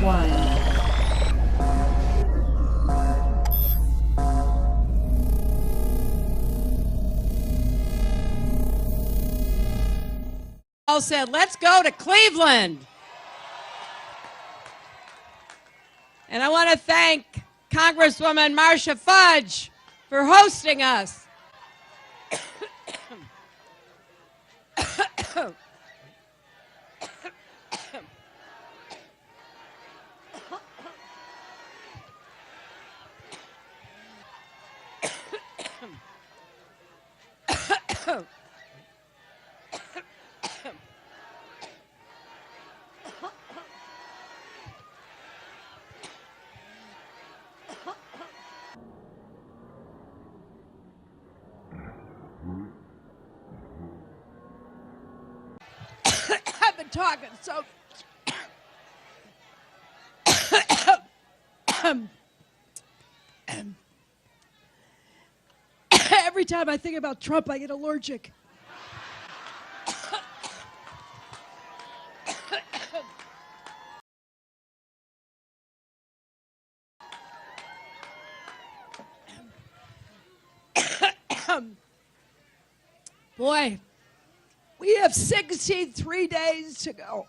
1. Said, let's go to Cleveland. And I want to thank Congresswoman Marcia Fudge for hosting us. I've been talking so every time I think about Trump, I get allergic. Boy, we have 63 days to go.